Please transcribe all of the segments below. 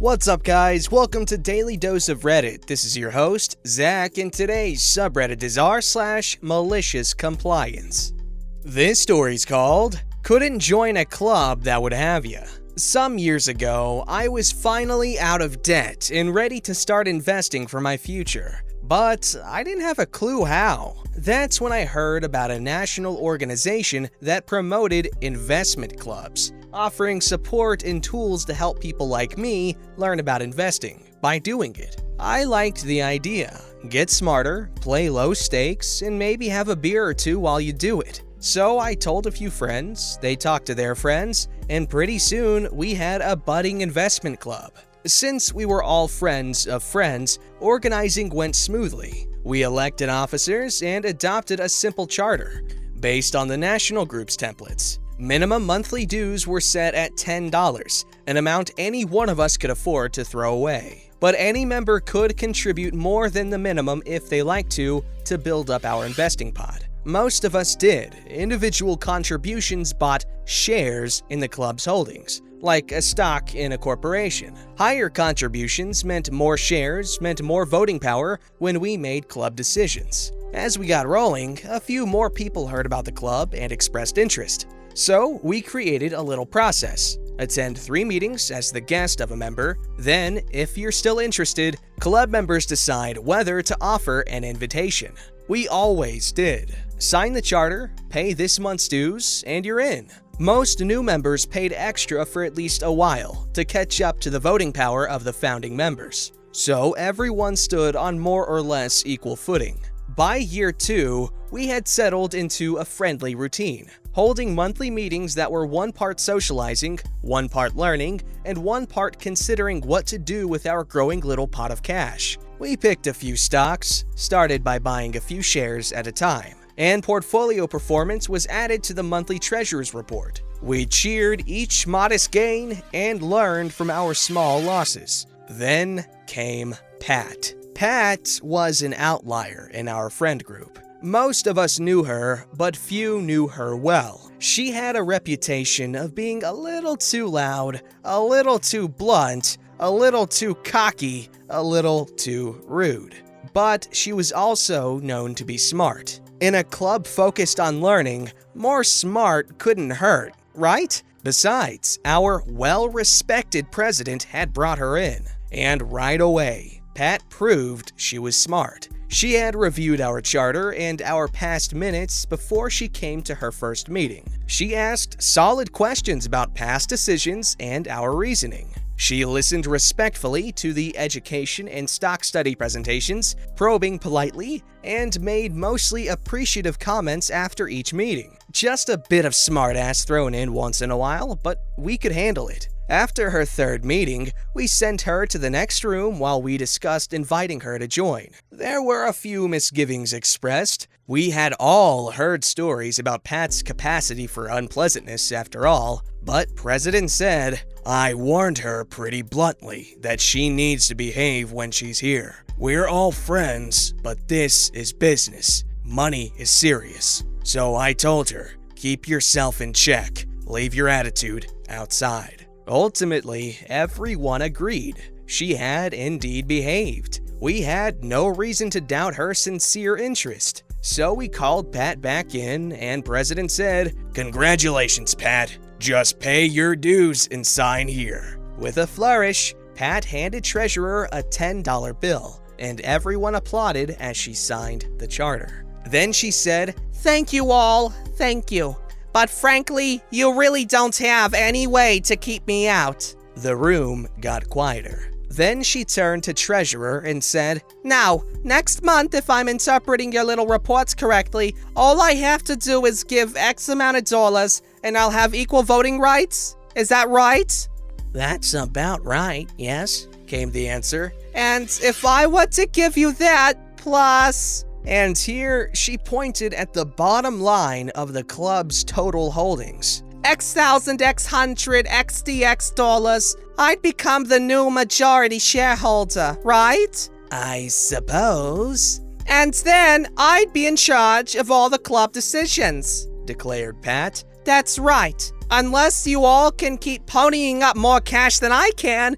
What's up, guys? Welcome to Daily Dose of Reddit. This is your host, Zach, and today's subreddit is r/MaliciousCompliance. This story's called, Couldn't Join a Club That Would Have Ya. Some years ago, I was finally out of debt and ready to start investing for my future. But I didn't have a clue how. That's when I heard about a national organization that promoted investment clubs, offering support and tools to help people like me learn about investing by doing it. I liked the idea. Get smarter, play low stakes, and maybe have a beer or two while you do it. So I told a few friends, they talked to their friends, and pretty soon we had a budding investment club. Since we were all friends of friends, organizing went smoothly. We elected officers and adopted a simple charter based on the national group's templates. Minimum monthly dues were set at $10, an amount any one of us could afford to throw away. But any member could contribute more than the minimum if they liked to build up our investing pot. Most of us did. Individual contributions bought shares in the club's holdings, like a stock in a corporation. Higher contributions meant more shares, meant more voting power when we made club decisions. As we got rolling, a few more people heard about the club and expressed interest. So we created a little process. Attend 3 meetings as the guest of a member. Then, if you're still interested, club members decide whether to offer an invitation. We always did. Sign the charter, pay this month's dues, and you're in. Most new members paid extra for at least a while to catch up to the voting power of the founding members. So everyone stood on more or less equal footing. By year 2, we had settled into a friendly routine, holding monthly meetings that were 1 part socializing, 1 part learning, and 1 part considering what to do with our growing little pot of cash. We picked a few stocks, started by buying a few shares at a time, and portfolio performance was added to the monthly treasurer's report. We cheered each modest gain and learned from our small losses. Then came Pat. Pat was an outlier in our friend group. Most of us knew her, but few knew her well. She had a reputation of being a little too loud, a little too blunt, a little too cocky, a little too rude. But she was also known to be smart. In a club focused on learning, more smart couldn't hurt, right? Besides, our well-respected president had brought her in. And right away, Pat proved she was smart. She had reviewed our charter and our past minutes before she came to her first meeting. She asked solid questions about past decisions and our reasoning. She listened respectfully to the education and stock study presentations, probing politely, and made mostly appreciative comments after each meeting. Just a bit of smartass thrown in once in a while, but we could handle it. After her 3rd meeting, we sent her to the next room while we discussed inviting her to join. There were a few misgivings expressed. We had all heard stories about Pat's capacity for unpleasantness after all, but President said, "I warned her pretty bluntly that she needs to behave when she's here. We're all friends, but this is business. Money is serious. So I told her, keep yourself in check. Leave your attitude outside." Ultimately, everyone agreed. She had indeed behaved. We had no reason to doubt her sincere interest. So we called Pat back in, and President said, "Congratulations, Pat. Just pay your dues and sign here." With a flourish, Pat handed Treasurer a $10 bill, and everyone applauded as she signed the charter. Then she said, "Thank you all, thank you. But frankly, you really don't have any way to keep me out." The room got quieter. Then she turned to Treasurer and said, "Now, next month, if I'm interpreting your little reports correctly, all I have to do is give X amount of dollars, and I'll have equal voting rights? Is that right?" "That's about right, yes," came the answer. "And if I were to give you that, plus..." And here she pointed at the bottom line of the club's total holdings. "X thousand, X hundred, XDX dollars, I'd become the new majority shareholder, right?" "I suppose." "And then I'd be in charge of all the club decisions," declared Pat. "That's right. Unless you all can keep ponying up more cash than I can,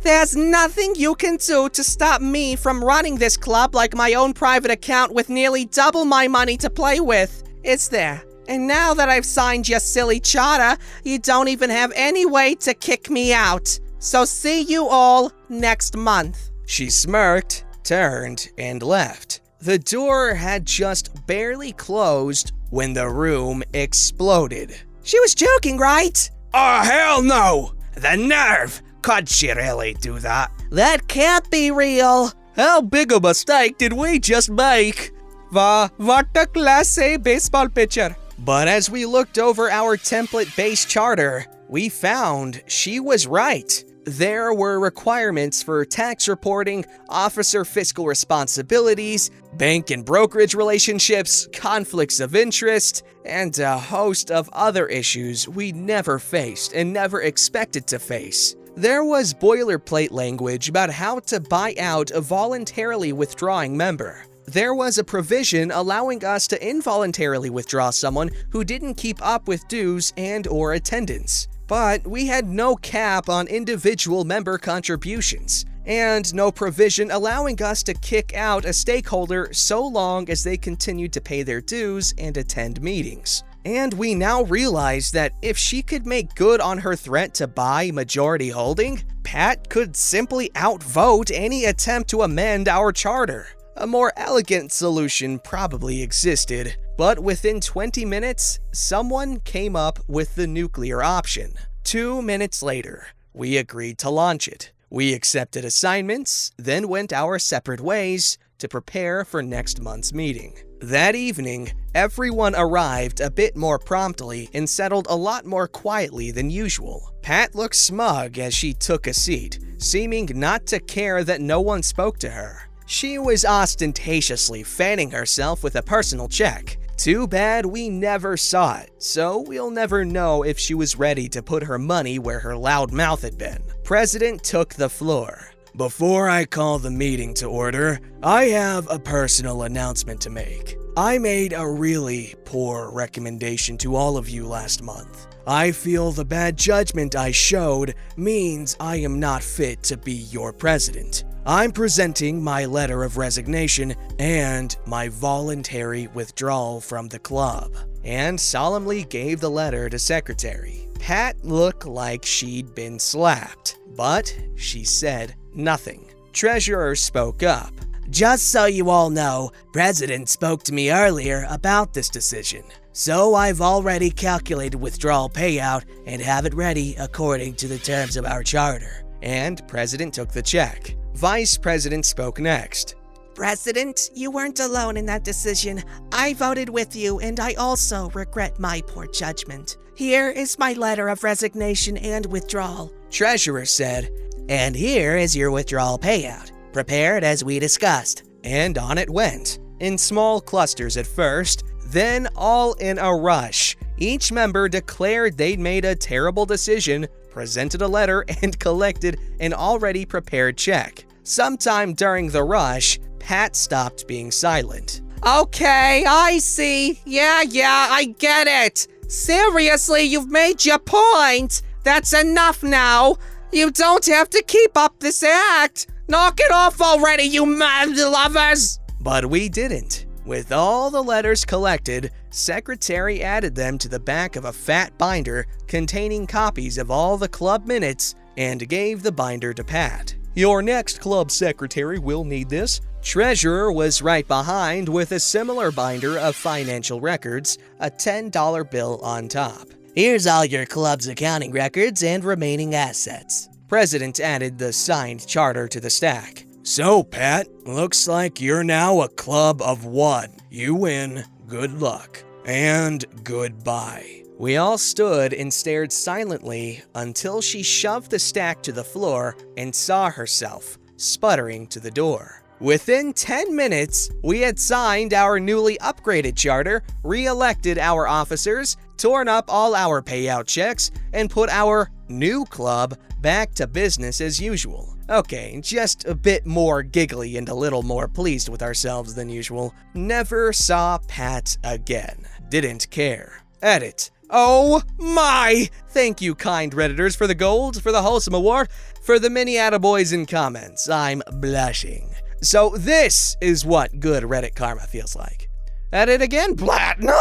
There's nothing you can do to stop me from running this club like my own private account with nearly double my money to play with, is there? And now that I've signed your silly charter, you don't even have any way to kick me out. So see you all next month." She smirked, turned, and left. The door had just barely closed when the room exploded. "She was joking, right?" Oh, hell no! The nerve! Could she really do that? "That can't be real." How big a mistake did we just make? Wow, what a class A baseball pitcher. But as we looked over our template-based charter, we found she was right. There were requirements for tax reporting, officer fiscal responsibilities, bank and brokerage relationships, conflicts of interest, and a host of other issues we never faced and never expected to face. There was boilerplate language about how to buy out a voluntarily withdrawing member. There was a provision allowing us to involuntarily withdraw someone who didn't keep up with dues and/or attendance. But we had no cap on individual member contributions, and no provision allowing us to kick out a stakeholder so long as they continued to pay their dues and attend meetings. And we now realize that if she could make good on her threat to buy majority holding, Pat could simply outvote any attempt to amend our charter. A more elegant solution probably existed, but within 20 minutes, someone came up with the nuclear option. 2 minutes later, we agreed to launch it. We accepted assignments, then went our separate ways to prepare for next month's meeting. That evening, everyone arrived a bit more promptly and settled a lot more quietly than usual. Pat looked smug as she took a seat, seeming not to care that no one spoke to her. She was ostentatiously fanning herself with a personal check. Too bad we never saw it, so we'll never know if she was ready to put her money where her loud mouth had been. President took the floor. Before I call the meeting to order, I have a personal announcement to make. I made a really poor recommendation to all of you last month. I feel the bad judgment I showed means I am not fit to be your president. I'm presenting my letter of resignation and my voluntary withdrawal from the club. And solemnly gave the letter to Secretary. Pat looked like she'd been slapped, but she said nothing. Treasurer spoke up. "Just so you all know, President spoke to me earlier about this decision. So I've already calculated withdrawal payout and have it ready according to the terms of our charter." And President took the check. Vice President spoke next. "President, you weren't alone in that decision. I voted with you, and I also regret my poor judgment. Here is my letter of resignation and withdrawal," Treasurer said, "and here is your withdrawal payout, prepared as we discussed." And on it went, in small clusters at first, then all in a rush. Each member declared they'd made a terrible decision, presented a letter, and collected an already prepared check. Sometime during the rush, Pat stopped being silent. "Okay, I see. Yeah, I get it. Seriously, you've made your point. That's enough now. You don't have to keep up this act. Knock it off already, you mad lovers." But we didn't. With all the letters collected, Secretary added them to the back of a fat binder containing copies of all the club minutes and gave the binder to Pat. "Your next club secretary will need this." Treasurer was right behind with a similar binder of financial records, a $10 bill on top. "Here's all your club's accounting records and remaining assets." President added the signed charter to the stack. "So, Pat, looks like you're now a club of one. You win. Good luck. And goodbye." We all stood and stared silently until she shoved the stack to the floor and saw herself, sputtering to the door. Within 10 minutes, we had signed our newly upgraded charter, re-elected our officers, torn up all our payout checks, and put our new club back to business as usual. Okay, just a bit more giggly and a little more pleased with ourselves than usual. Never saw Pat again. Didn't care. Edit. Oh my! Thank you, kind Redditors, for the gold, for the wholesome award, for the many attaboys in comments. I'm blushing. So this is what good Reddit karma feels like. At it again, platinum?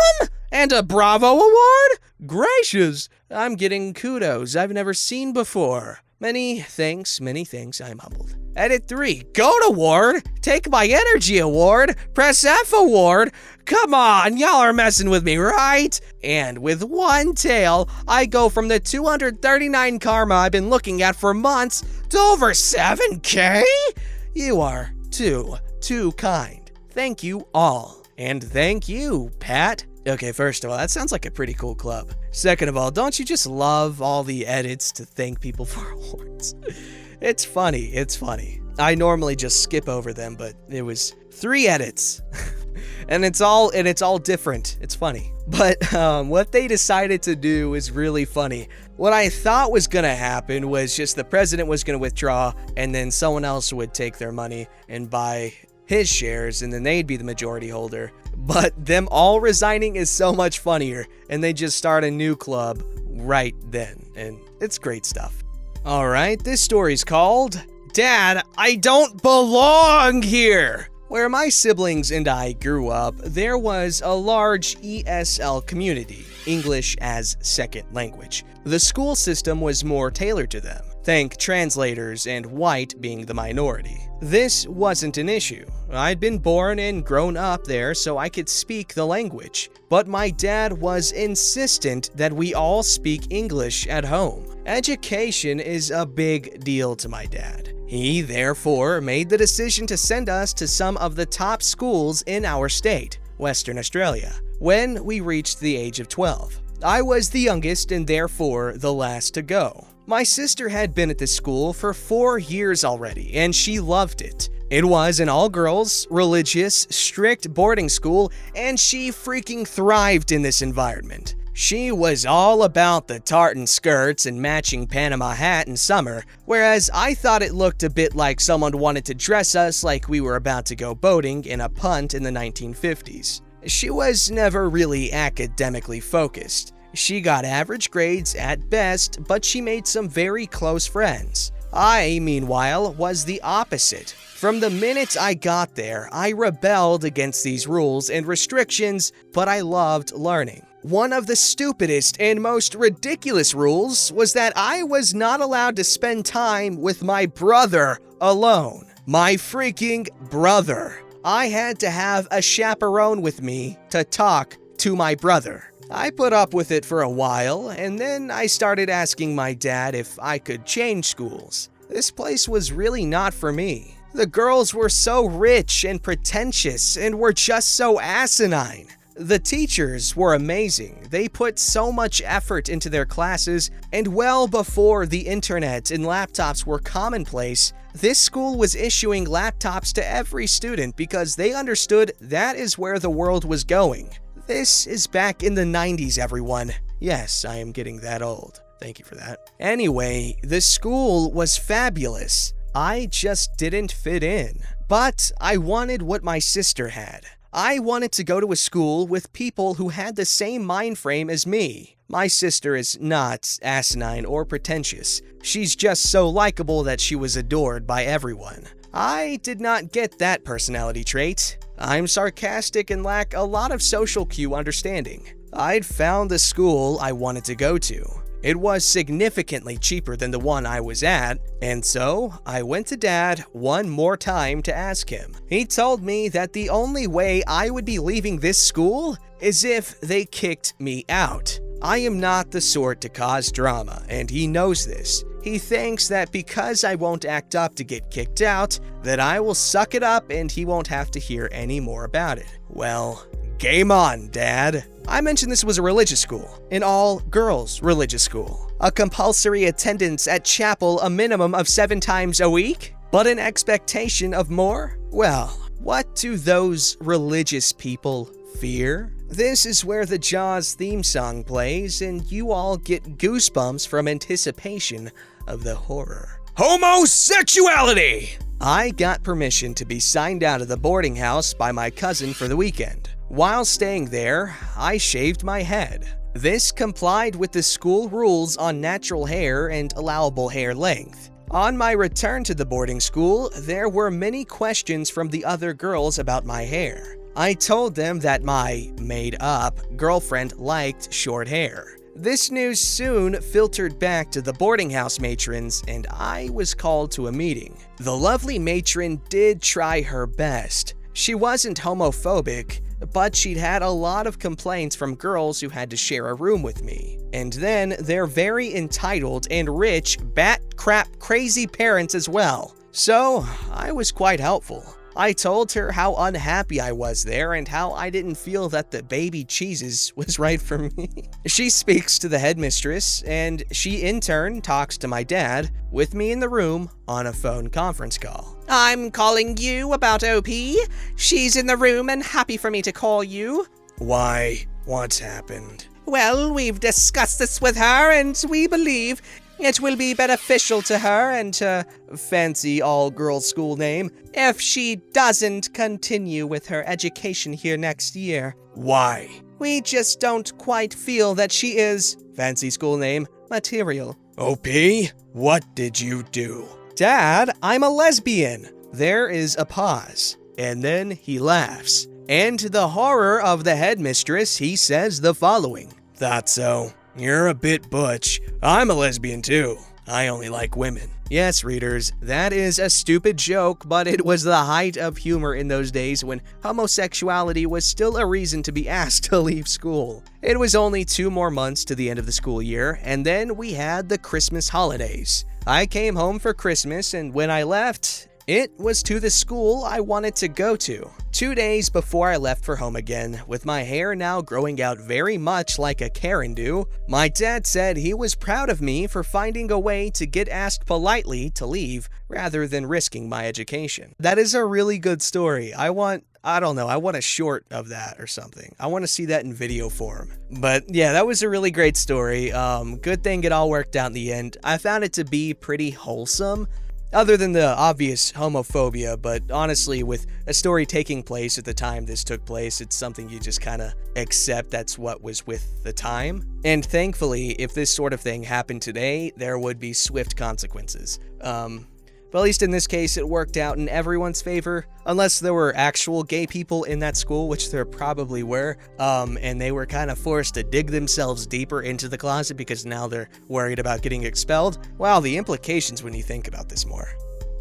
And a Bravo award? Gracious, I'm getting kudos I've never seen before. Many thanks, I'm humbled. Edit 3, GOAT award? Take my energy award? Press F award? Come on, y'all are messing with me, right? And with one tail, I go from the 239 karma I've been looking at for months to over 7K? You are too kind. Thank you all. And thank you, Pat. Okay, first of all, that sounds like a pretty cool club. Second of all, don't you just love all the edits to thank people for awards? It's funny. I normally just skip over them, but it was 3 edits. and it's all different. It's funny. But what they decided to do is really funny. What I thought was gonna happen was just the president was gonna withdraw, and then someone else would take their money and buy his shares, and then they'd be the majority holder. But them all resigning is so much funnier, and they just start a new club right then, and it's great stuff. Alright, this story's called Dad, I Don't Belong Here! Where my siblings and I grew up, there was a large ESL community, English as Second Language. The school system was more tailored to them. Thank translators and white being the minority. This wasn't an issue. I'd been born and grown up there so I could speak the language. But my dad was insistent that we all speak English at home. Education is a big deal to my dad. He therefore made the decision to send us to some of the top schools in our state, Western Australia, when we reached the age of 12. I was the youngest and therefore the last to go. My sister had been at this school for 4 years already, and she loved it. It was an all-girls, religious, strict boarding school, and she freaking thrived in this environment. She was all about the tartan skirts and matching Panama hat in summer, whereas I thought it looked a bit like someone wanted to dress us like we were about to go boating in a punt in the 1950s. She was never really academically focused. She got average grades at best, but she made some very close friends. I, meanwhile, was the opposite. From the minute I got there, I rebelled against these rules and restrictions, but I loved learning. One of the stupidest and most ridiculous rules was that I was not allowed to spend time with my brother alone. My freaking brother. I had to have a chaperone with me to talk to my brother. I put up with it for a while, and then I started asking my dad if I could change schools. This place was really not for me. The girls were so rich and pretentious and were just so asinine. The teachers were amazing. They put so much effort into their classes, and well before the internet and laptops were commonplace, this school was issuing laptops to every student because they understood that is where the world was going. This is back in the 90s, everyone. Yes, I am getting that old. Thank you for that. Anyway, the school was fabulous. I just didn't fit in. But I wanted what my sister had. I wanted to go to a school with people who had the same mind frame as me. My sister is not asinine or pretentious. She's just so likable that she was adored by everyone. I did not get that personality trait. I'm sarcastic and lack a lot of social cue understanding. I'd found the school I wanted to go to. It was significantly cheaper than the one I was at, and so I went to Dad one more time to ask him. He told me that the only way I would be leaving this school is if they kicked me out. I am not the sort to cause drama, and he knows this. He thinks that because I won't act up to get kicked out, that I will suck it up and he won't have to hear any more about it. Well, game on, Dad. I mentioned this was a religious school, an all-girls religious school. A compulsory attendance at chapel a minimum of 7 times a week, but an expectation of more? Well, what do those religious people fear? This is where the Jaws theme song plays and you all get goosebumps from anticipation of the horror. Homosexuality! I got permission to be signed out of the boarding house by my cousin for the weekend. While staying there, I shaved my head. This complied with the school rules on natural hair and allowable hair length. On my return to the boarding school, there were many questions from the other girls about my hair. I told them that my made-up girlfriend liked short hair. This news soon filtered back to the boarding house matrons, and I was called to a meeting. The lovely matron did try her best. She wasn't homophobic, but she'd had a lot of complaints from girls who had to share a room with me. And then their very entitled and rich, bat-crap crazy parents as well. So, I was quite helpful. I told her how unhappy I was there and how I didn't feel that the baby cheeses was right for me. She speaks to the headmistress, and she in turn talks to my dad with me in the room on a phone conference call. I'm calling you about OP. She's in the room and happy for me to call you. Why? What's happened? Well, we've discussed this with her, and we believe it will be beneficial to her and her fancy all-girls school name if she doesn't continue with her education here next year. Why? We just don't quite feel that she is, fancy school name, material. OP? What did you do? Dad, I'm a lesbian. There is a pause, and then he laughs. And to the horror of the headmistress, he says the following. Thought so. You're a bit butch. I'm a lesbian too. I only like women. Yes, readers, that is a stupid joke, but it was the height of humor in those days when homosexuality was still a reason to be asked to leave school. It was only 2 more months to the end of the school year, and then we had the Christmas holidays. I came home for Christmas, and when I left, it was to the school I wanted to go to. 2 days before I left for home again, with my hair now growing out very much like a Karen do, my dad said he was proud of me for finding a way to get asked politely to leave rather than risking my education. That is a really good story. I want a short of that or something. I want to see that in video form. But yeah, that was a really great story. Good thing it all worked out in the end. I found it to be pretty wholesome. Other than the obvious homophobia, but honestly, with a story taking place at the time this took place, it's something you just kind of accept that's what was with the time. And thankfully, if this sort of thing happened today, there would be swift consequences. But at least in this case, it worked out in everyone's favor, unless there were actual gay people in that school, which there probably were, and they were kind of forced to dig themselves deeper into the closet because now they're worried about getting expelled. Wow, the implications when you think about this more.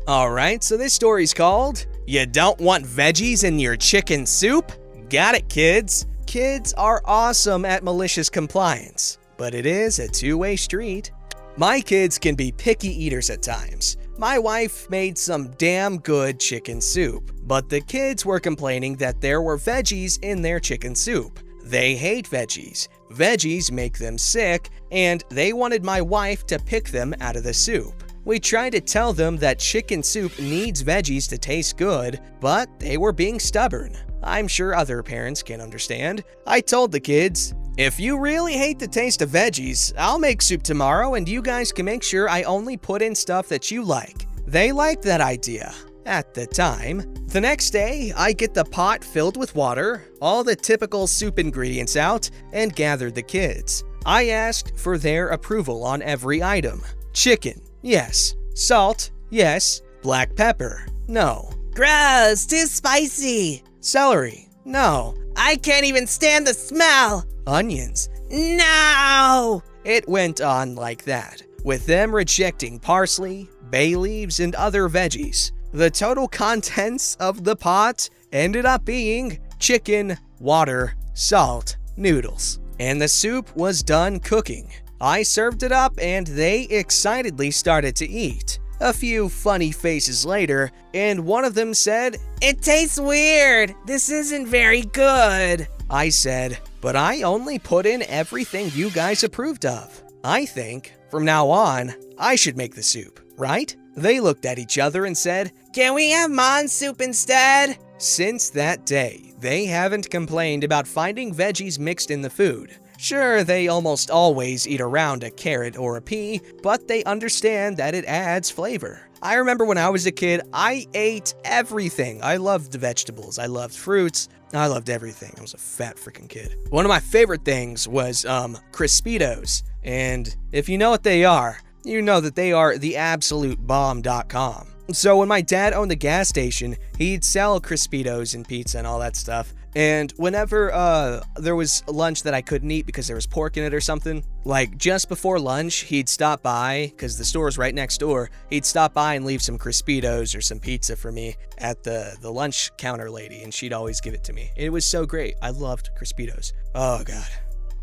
Alright, so this story's called, You Don't Want Veggies in Your Chicken Soup? Got it, kids! Kids are awesome at malicious compliance, but it is a two-way street. My kids can be picky eaters at times. My wife made some damn good chicken soup, but the kids were complaining that there were veggies in their chicken soup. They hate veggies. Veggies make them sick, and they wanted my wife to pick them out of the soup. We tried to tell them that chicken soup needs veggies to taste good, but they were being stubborn. I'm sure other parents can understand. I told the kids, if you really hate the taste of veggies, I'll make soup tomorrow and you guys can make sure I only put in stuff that you like. They liked that idea. At the time. The next day, I get the pot filled with water, all the typical soup ingredients out, and gathered the kids. I asked for their approval on every item. Chicken, yes. Salt, yes. Black pepper, no. Gross, too spicy. Celery, no. I can't even stand the smell. Onions, no. It went on like that, with them rejecting parsley, bay leaves, and other veggies. The total contents of the pot ended up being chicken, water, salt, noodles. And the soup was done cooking. I served it up and they excitedly started to eat. A few funny faces later, and one of them said, It tastes weird. This isn't very good. I said, but I only put in everything you guys approved of. I think, from now on, I should make the soup, right? They looked at each other and said, Can we have mon soup instead? Since that day, they haven't complained about finding veggies mixed in the food. Sure, they almost always eat around a carrot or a pea, but they understand that it adds flavor. I remember when I was a kid, I ate everything. I loved vegetables, I loved fruits, I loved everything. I was a fat freaking kid. One of my favorite things was Crispitos. And if you know what they are, you know that they are the absolute bomb.com. So when my dad owned the gas station, he'd sell Crispitos and pizza and all that stuff. And whenever there was lunch that I couldn't eat because there was pork in it or something, like just before lunch, he'd stop by, because the store was right next door, he'd stop by and leave some Crispitos or some pizza for me at the lunch counter lady, and she'd always give it to me. It was so great. I loved Crispitos. Oh, God.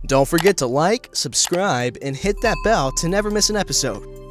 Don't forget to like, subscribe, and hit that bell to never miss an episode.